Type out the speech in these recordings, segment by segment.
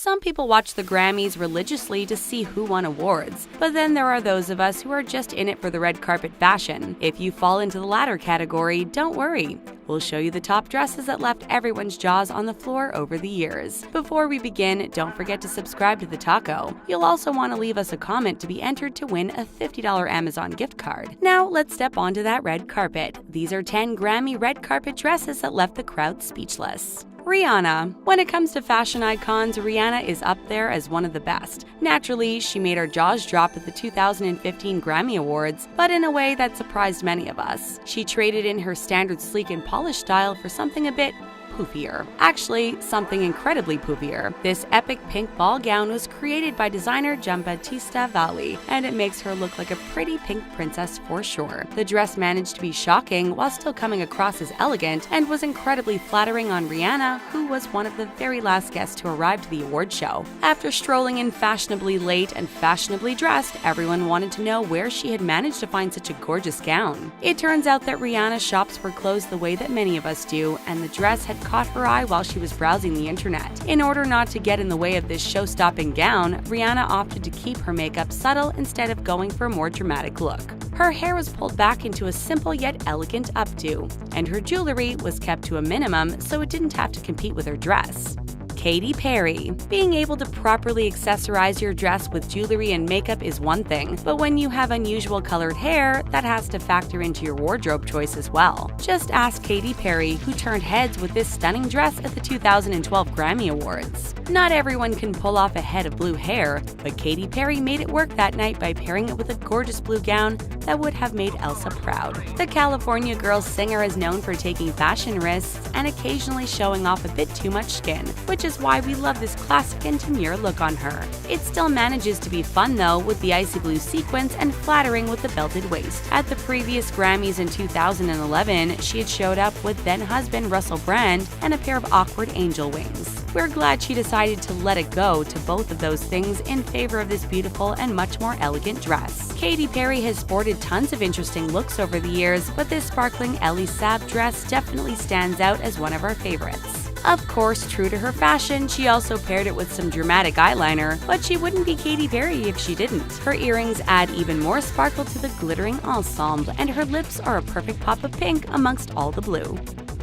Some people watch the Grammys religiously to see who won awards, but then there are those of us who are just in it for the red carpet fashion. If you fall into the latter category, don't worry. We'll show you the top dresses that left everyone's jaws on the floor over the years. Before we begin, don't forget to subscribe to The Taco. You'll also want to leave us a comment to be entered to win a $50 Amazon gift card. Now, let's step onto that red carpet. These are 10 Grammy red carpet dresses that left the crowd speechless. Rihanna. When it comes to fashion icons, Rihanna is up there as one of the best. Naturally, she made our jaws drop at the 2015 Grammy Awards, but in a way that surprised many of us. She traded in her standard sleek and polished style for something a bit poofier. Actually, something incredibly poofier. This epic pink ball gown was created by designer Giambattista Valli, and it makes her look like a pretty pink princess for sure. The dress managed to be shocking while still coming across as elegant, and was incredibly flattering on Rihanna, who was one of the very last guests to arrive to the award show. After strolling in fashionably late and fashionably dressed, everyone wanted to know where she had managed to find such a gorgeous gown. It turns out that Rihanna shops for clothes the way that many of us do, and the dress had caught her eye while she was browsing the internet. In order not to get in the way of this show-stopping gown, Rihanna opted to keep her makeup subtle instead of going for a more dramatic look. Her hair was pulled back into a simple yet elegant updo, and her jewelry was kept to a minimum so it didn't have to compete with her dress. Katy Perry. Being able to properly accessorize your dress with jewelry and makeup is one thing, but when you have unusual colored hair, that has to factor into your wardrobe choice as well. Just ask Katy Perry, who turned heads with this stunning dress at the 2012 Grammy Awards. Not everyone can pull off a head of blue hair, but Katy Perry made it work that night by pairing it with a gorgeous blue gown that would have made Elsa proud. The California girl singer is known for taking fashion risks and occasionally showing off a bit too much skin, which is why we love this classic and demure look on her. It still manages to be fun though, with the icy blue sequins and flattering with the belted waist. At the previous Grammys in 2011, she had showed up with then-husband Russell Brand and a pair of awkward angel wings. We're glad she decided to let it go to both of those things in favor of this beautiful and much more elegant dress. Katy Perry has sported tons of interesting looks over the years, but this sparkling Elie Saab dress definitely stands out as one of our favorites. Of course, true to her fashion, she also paired it with some dramatic eyeliner, but she wouldn't be Katy Perry if she didn't. Her earrings add even more sparkle to the glittering ensemble, and her lips are a perfect pop of pink amongst all the blue.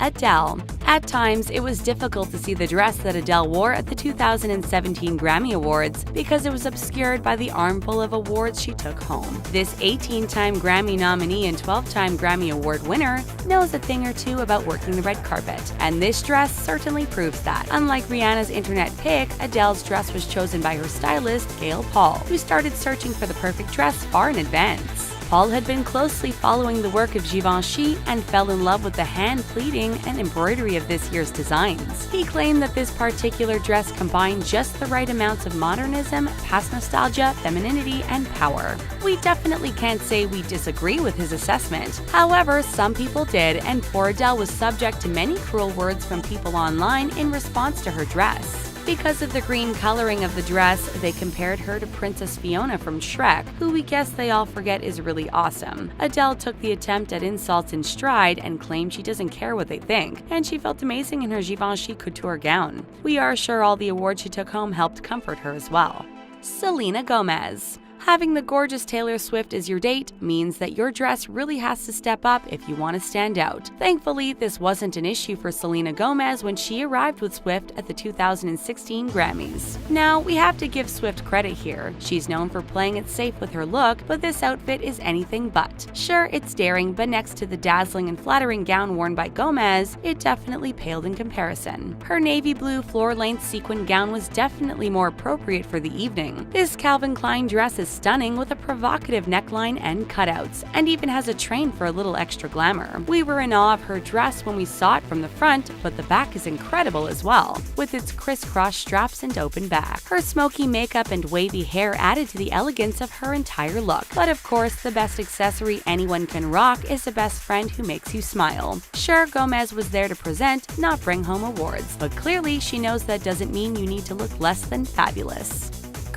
Adele. At times, it was difficult to see the dress that Adele wore at the 2017 Grammy Awards because it was obscured by the armful of awards she took home. This 18-time Grammy nominee and 12-time Grammy Award winner knows a thing or two about working the red carpet, and this dress certainly proves that. Unlike Rihanna's internet pick, Adele's dress was chosen by her stylist, Gail Paul, who started searching for the perfect dress far in advance. Paul had been closely following the work of Givenchy and fell in love with the hand pleating and embroidery of this year's designs. He claimed that this particular dress combined just the right amounts of modernism, past nostalgia, femininity, and power. We definitely can't say we disagree with his assessment. However, some people did, and poor Adele was subject to many cruel words from people online in response to her dress. Because of the green coloring of the dress, they compared her to Princess Fiona from Shrek, who we guess they all forget is really awesome. Adele took the attempt at insults in stride and claimed she doesn't care what they think, and she felt amazing in her Givenchy couture gown. We are sure all the awards she took home helped comfort her as well. Selena Gomez. Having the gorgeous Taylor Swift as your date means that your dress really has to step up if you want to stand out. Thankfully, this wasn't an issue for Selena Gomez when she arrived with Swift at the 2016 Grammys. Now, we have to give Swift credit here. She's known for playing it safe with her look, but this outfit is anything but. Sure, it's daring, but next to the dazzling and flattering gown worn by Gomez, it definitely paled in comparison. Her navy blue floor-length sequin gown was definitely more appropriate for the evening. This Calvin Klein dress is stunning with a provocative neckline and cutouts, and even has a train for a little extra glamour. We were in awe of her dress when we saw it from the front, but the back is incredible as well, with its crisscross straps and open back. Her smoky makeup and wavy hair added to the elegance of her entire look. But of course, the best accessory anyone can rock is a best friend who makes you smile. Sure, Gomez was there to present, not bring home awards, but clearly she knows that doesn't mean you need to look less than fabulous.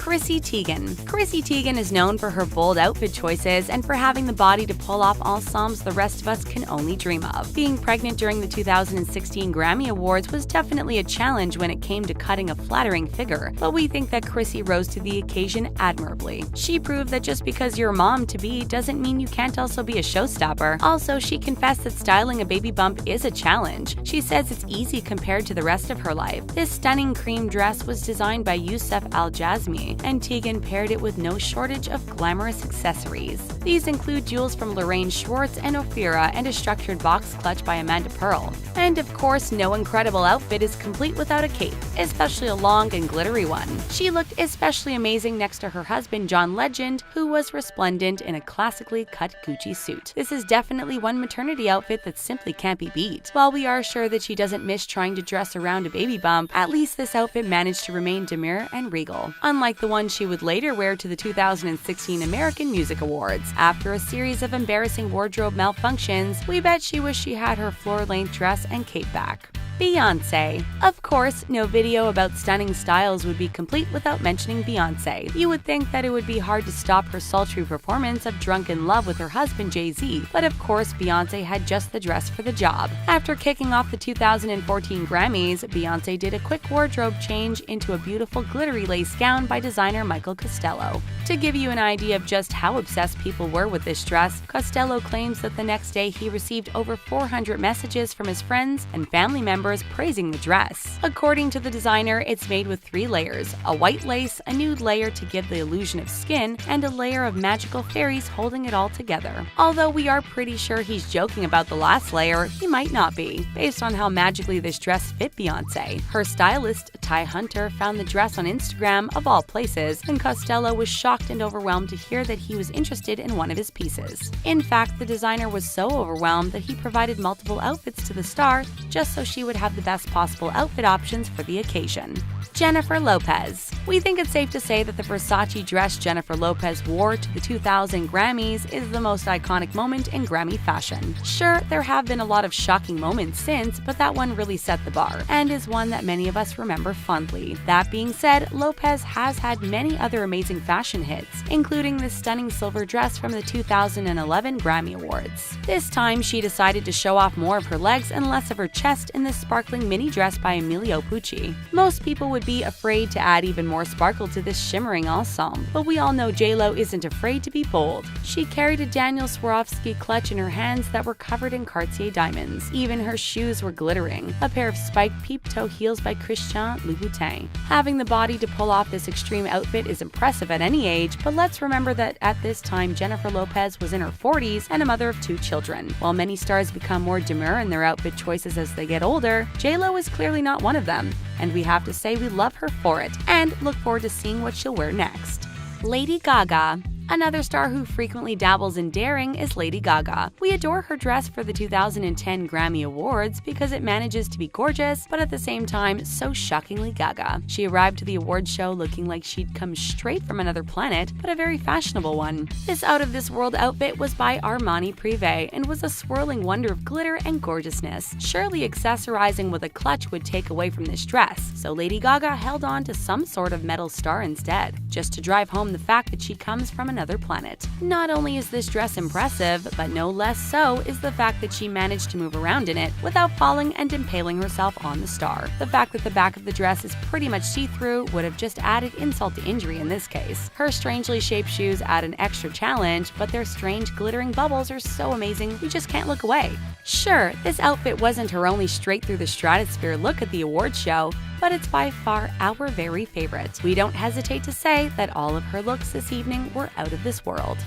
Chrissy Teigen. Chrissy Teigen is known for her bold outfit choices and for having the body to pull off ensembles the rest of us can only dream of. Being pregnant during the 2016 Grammy Awards was definitely a challenge when it came to cutting a flattering figure, but we think that Chrissy rose to the occasion admirably. She proved that just because you're a mom-to-be doesn't mean you can't also be a showstopper. Also, she confessed that styling a baby bump is a challenge. She says it's easy compared to the rest of her life. This stunning cream dress was designed by Youssef Al-Jazmi, and Teigen paired it with no shortage of glamorous accessories. These include jewels from Lorraine Schwartz and Ophira and a structured box clutch by Amanda Pearl. And of course, no incredible outfit is complete without a cape, especially a long and glittery one. She looked especially amazing next to her husband John Legend, who was resplendent in a classically cut Gucci suit. This is definitely one maternity outfit that simply can't be beat. While we are sure that she doesn't miss trying to dress around a baby bump, at least this outfit managed to remain demure and regal, unlike the one she would later wear to the 2016 American Music Awards. After a series of embarrassing wardrobe malfunctions, we bet she wished she had her floor-length dress and cape back. Beyoncé. Of course, no video about stunning styles would be complete without mentioning Beyoncé. You would think that it would be hard to stop her sultry performance of Drunken Love with her husband Jay-Z, but of course Beyoncé had just the dress for the job. After kicking off the 2014 Grammys, Beyoncé did a quick wardrobe change into a beautiful glittery lace gown by designer Michael Costello. To give you an idea of just how obsessed people were with this dress, Costello claims that the next day he received over 400 messages from his friends and family members praising the dress. According to the designer, it's made with 3 layers: a white lace, a nude layer to give the illusion of skin, and a layer of magical fairies holding it all together. Although we are pretty sure he's joking about the last layer, he might not be, based on how magically this dress fit Beyoncé. Her stylist, Ty Hunter, found the dress on Instagram, of all places, and Costello was shocked and overwhelmed to hear that he was interested in one of his pieces. In fact, the designer was so overwhelmed that he provided multiple outfits to the star just so she would have the best possible outfit options for the occasion. Jennifer Lopez. We think it's safe to say that the Versace dress Jennifer Lopez wore to the 2000 Grammys is the most iconic moment in Grammy fashion. Sure, there have been a lot of shocking moments since, but that one really set the bar, and is one that many of us remember fondly. That being said, Lopez has had many other amazing fashion hits, including the stunning silver dress from the 2011 Grammy Awards. This time, she decided to show off more of her legs and less of her chest in this sparkling mini dress by Emilio Pucci. Most people would be afraid to add even more sparkle to this shimmering ensemble, but we all know J.Lo isn't afraid to be bold. She carried a Daniel Swarovski clutch in her hands that were covered in Cartier diamonds. Even her shoes were glittering, a pair of spiked peep-toe heels by Christian Louboutin. Having the body to pull off this extreme outfit is impressive at any age, but let's remember that at this time Jennifer Lopez was in her 40s and a mother of 2 children. While many stars become more demure in their outfit choices as they get older, J.Lo is clearly not one of them, and we have to say we love her for it, and look forward to seeing what she'll wear next. Lady Gaga. Another star who frequently dabbles in daring is Lady Gaga. We adore her dress for the 2010 Grammy Awards because it manages to be gorgeous, but at the same time, so shockingly Gaga. She arrived to the awards show looking like she'd come straight from another planet, but a very fashionable one. This out-of-this-world outfit was by Armani Privé and was a swirling wonder of glitter and gorgeousness. Surely accessorizing with a clutch would take away from this dress, so Lady Gaga held on to some sort of metal star instead, just to drive home the fact that she comes from another planet. Not only is this dress impressive, but no less so is the fact that she managed to move around in it without falling and impaling herself on the star. The fact that the back of the dress is pretty much see-through would have just added insult to injury in this case. Her strangely shaped shoes add an extra challenge, but their strange glittering bubbles are so amazing we just can't look away. Sure, this outfit wasn't her only straight-through-the-stratosphere look at the awards show, but it's by far our very favorite. We don't hesitate to say that all of her looks this evening were out of this world.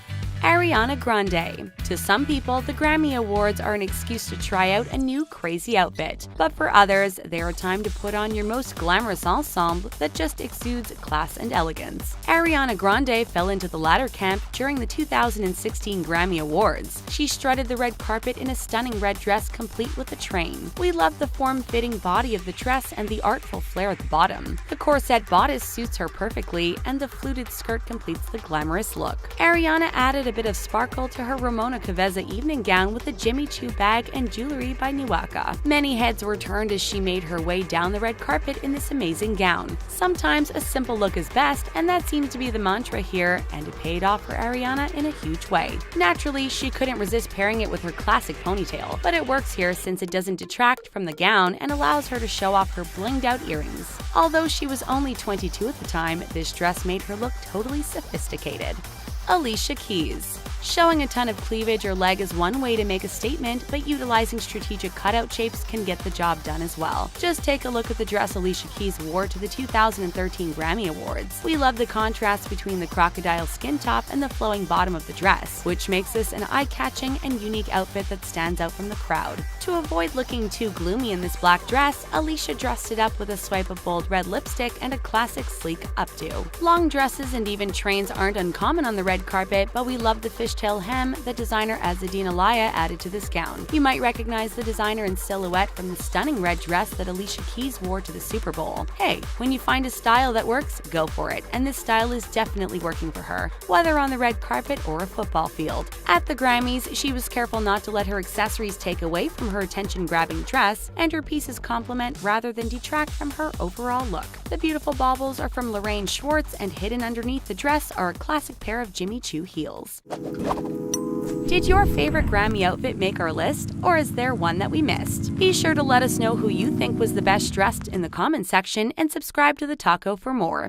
Ariana Grande. To some people, the Grammy Awards are an excuse to try out a new crazy outfit, but for others, they're a time to put on your most glamorous ensemble that just exudes class and elegance. Ariana Grande fell into the latter camp during the 2016 Grammy Awards. She strutted the red carpet in a stunning red dress complete with a train. We love the form-fitting body of the dress and the artful flare at the bottom. The corset bodice suits her perfectly, and the fluted skirt completes the glamorous look. Ariana added a bit of sparkle to her Ramona Caveza evening gown with a Jimmy Choo bag and jewelry by Nuaka. Many heads were turned as she made her way down the red carpet in this amazing gown. Sometimes a simple look is best, and that seems to be the mantra here, and it paid off for Ariana in a huge way. Naturally, she couldn't resist pairing it with her classic ponytail, but it works here since it doesn't detract from the gown and allows her to show off her blinged out earrings. Although she was only 22 at the time, this dress made her look totally sophisticated. Alicia Keys. Showing a ton of cleavage or leg is one way to make a statement, but utilizing strategic cutout shapes can get the job done as well. Just take a look at the dress Alicia Keys wore to the 2013 Grammy Awards. We love the contrast between the crocodile skin top and the flowing bottom of the dress, which makes this an eye-catching and unique outfit that stands out from the crowd. To avoid looking too gloomy in this black dress, Alicia dressed it up with a swipe of bold red lipstick and a classic sleek updo. Long dresses and even trains aren't uncommon on the red carpet, but we love the fishtail hem that designer Azzedine Alaïa added to this gown. You might recognize the designer in silhouette from the stunning red dress that Alicia Keys wore to the Super Bowl. Hey, when you find a style that works, go for it, and this style is definitely working for her, whether on the red carpet or a football field. At the Grammys, she was careful not to let her accessories take away from her attention-grabbing dress, and her pieces complement rather than detract from her overall look. The beautiful baubles are from Lorraine Schwartz, and hidden underneath the dress are a classic pair of Jimmy Choo heels. Did your favorite Grammy outfit make our list, or is there one that we missed? Be sure to let us know who you think was the best dressed in the comment section and subscribe to The Taco for more.